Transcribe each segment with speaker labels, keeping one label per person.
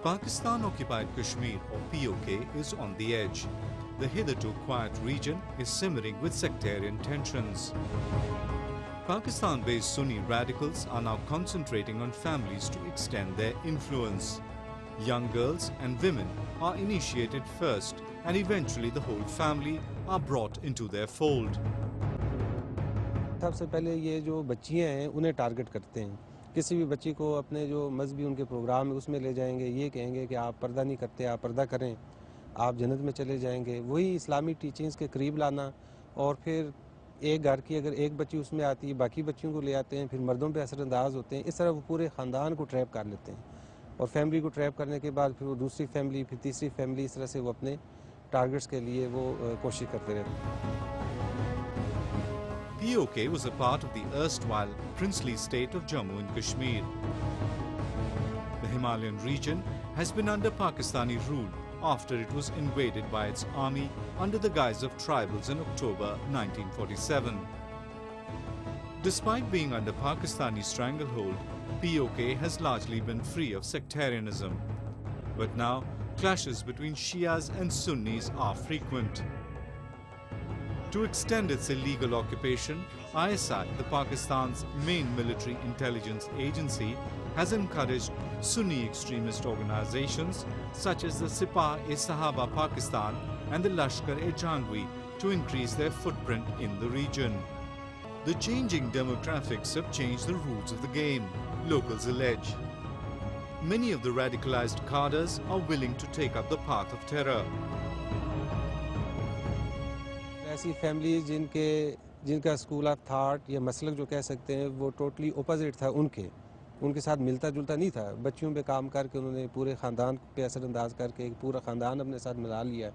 Speaker 1: Pakistan-occupied Kashmir, or POK, is on the edge. The hitherto quiet region is simmering with sectarian tensions. Pakistan-based Sunni radicals are now concentrating on families to extend their influence. Young girls and women are initiated first, and eventually the whole family are brought into their fold.
Speaker 2: सबसे पहले ये जो बच्चियां हैं उन्हें target करते हैं। किसी भी बच्ची को अपने जो मजहबी उनके प्रोग्राम है उसमें ले जाएंगे, ये कहेंगे कि आप पर्दा नहीं करते, आप पर्दा करें, आप जन्नत में चले जाएंगे। वही इस्लामी टीचिंग्स के करीब लाना, और फिर एक घर की अगर एक बच्ची उसमें आती है, बाकी बच्चियों को ले आते हैं, फिर मर्दों पे असरअंदाज होते हैं। इस तरह वो पूरे ख़ानदान को ट्रैप कर लेते हैं, और फैमिली को ट्रैप करने के बाद फिर वो दूसरी फैमिली, फिर तीसरी फैमिली, इस तरह से वो अपने टारगेट्स के लिए वो कोशिश करते रहते हैं।
Speaker 1: POK was a part of the erstwhile princely state of Jammu and Kashmir. The Himalayan region has been under Pakistani rule after it was invaded by its army under the guise of tribals in October 1947. Despite being under Pakistani stranglehold, POK has largely been free of sectarianism. But now, clashes between Shias and Sunnis are frequent. To extend its illegal occupation, ISI, the Pakistan's main military intelligence agency, has encouraged Sunni extremist organizations such as the Sipah-e-Sahaba Pakistan and the Lashkar-e-Jhangvi to increase their footprint in the region. The changing demographics have changed the rules of the game, locals allege. Many of the radicalized cadres are willing to take up the path of terror.
Speaker 2: ऐसी families जिनका school of thought या मसलक जो कह सकते हैं वो totally opposite था, उनके साथ मिलता जुलता नहीं था। बच्चियों पे काम करके उन्होंने पूरे ख़ानदान पे असरअंदाज करके एक पूरा ख़ानदान अपने साथ मिला लिया,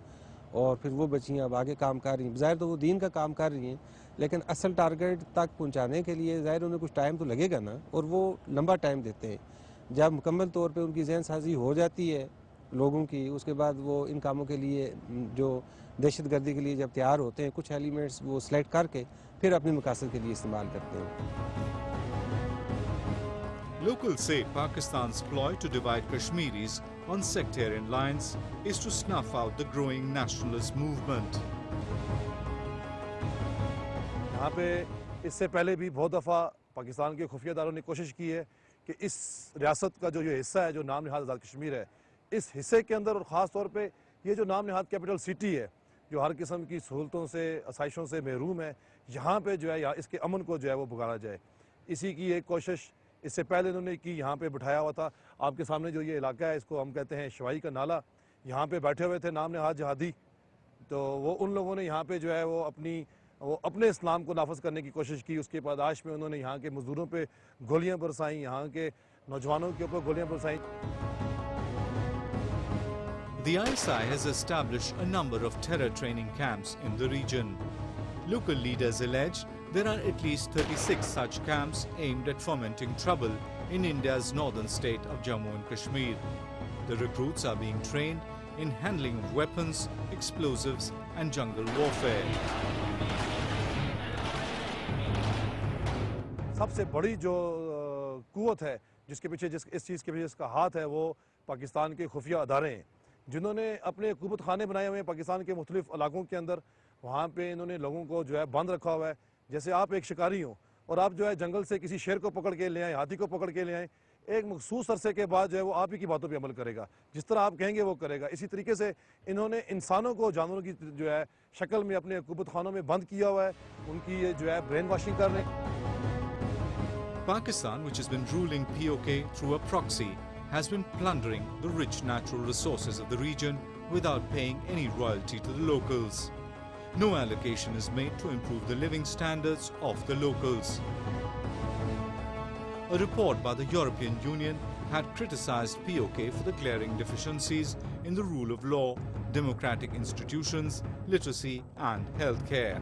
Speaker 2: और फिर वो बच्चियां अब आगे काम कर रही हैं। ज़ाहिर तो वो दीन का काम कर रही हैं, लेकिन असल टारगेट तक पहुंचाने के लिए ज़ाहिर उन्हें कुछ टाइम तो लगेगा ना, और वो लंबा टाइम देते हैं। जब मुकम्मल तौर पे उनकी जहन साजी हो जाती है लोगों की, उसके बाद वो इन कामों के लिए, जो दहशतगर्दी के लिए जब तैयार होते हैं, कुछ एलिमेंट्स वो सेलेक्ट करके फिर अपने मकासद के लिए इस्तेमाल करते हैं।
Speaker 1: Locals say Pakistan's ploy to divide Kashmiris on sectarian lines is to snuff out the growing nationalist movement.
Speaker 3: यहाँ पे इससे पहले भी बहुत दफ़ा पाकिस्तान के खुफिया इदारों ने कोशिश की है कि इस रियासत का जो ये हिस्सा है, जो नाम नहाद आज़ाद कश्मीर है, इस हिस्से के अंदर, और ख़ास तौर पे ये जो नाम नहाद कैपिटल सिटी है, जो हर किस्म की सहूलतों से, आसाइशों से महरूम है, यहाँ पे जो है या इसके अमन को जो है वो बिगाड़ा जाए, इसी की एक कोशिश इससे पहले इन्होंने की। यहाँ पे बिठाया हुआ था, आपके सामने जो ये इलाका है, इसको हम कहते हैं शवाई का नाला, यहाँ पे बैठे हुए थे नाम नहाद जहादी। तो वो उन लोगों ने यहाँ पे जो है वो अपने इस्लाम को नाफज करने की कोशिश की। उसके पादाश में उन्होंने यहाँ के मजदूरों पे गोलियाँ बरसाई, यहाँ के नौजवानों के ऊपर गोलियाँ बरसाई।
Speaker 1: The ISI has established a number of terror training camps in the region. Local leaders allege there are at least 36 such camps aimed at fomenting trouble in India's northern state of Jammu and Kashmir. The recruits are being trained in handling of weapons, explosives and jungle warfare.
Speaker 3: सबसे बड़ी जो कुव्वत है जिसके पीछे इस चीज़ के पीछे इसका हाथ है, वो पाकिस्तान के खुफिया अदारे हैं, जिन्होंने अपने हुकूमत खाने बनाए हुए हैं पाकिस्तान के मुख्तलिफ इलाकों के अंदर। वहाँ पे इन्होंने लोगों को जो है बंद रखा हुआ है। जैसे आप एक शिकारी हो और आप जो है जंगल से किसी शेर को पकड़ के ले आए, हाथी को पकड़ के ले आए, एक मखसूस अरसे के बाद जो है वो आप ही की बातों पे अमल करेगा, जिस तरह आप कहेंगे वो करेगा। इसी तरीके से इन्होंने इंसानों को जानवरों की जो है शक्ल में अपने हुकूमत खानों में बंद किया हुआ है, उनकी ये जो है ब्रेन वॉशिंग कर रहे हैं।
Speaker 1: Pakistan, which has been ruling POK through a proxy, has been plundering the rich natural resources of the region without paying any royalty to the locals. No allocation is made to improve the living standards of the locals. A report by the European Union had criticized POK for the glaring deficiencies in the rule of law, democratic institutions, literacy and healthcare.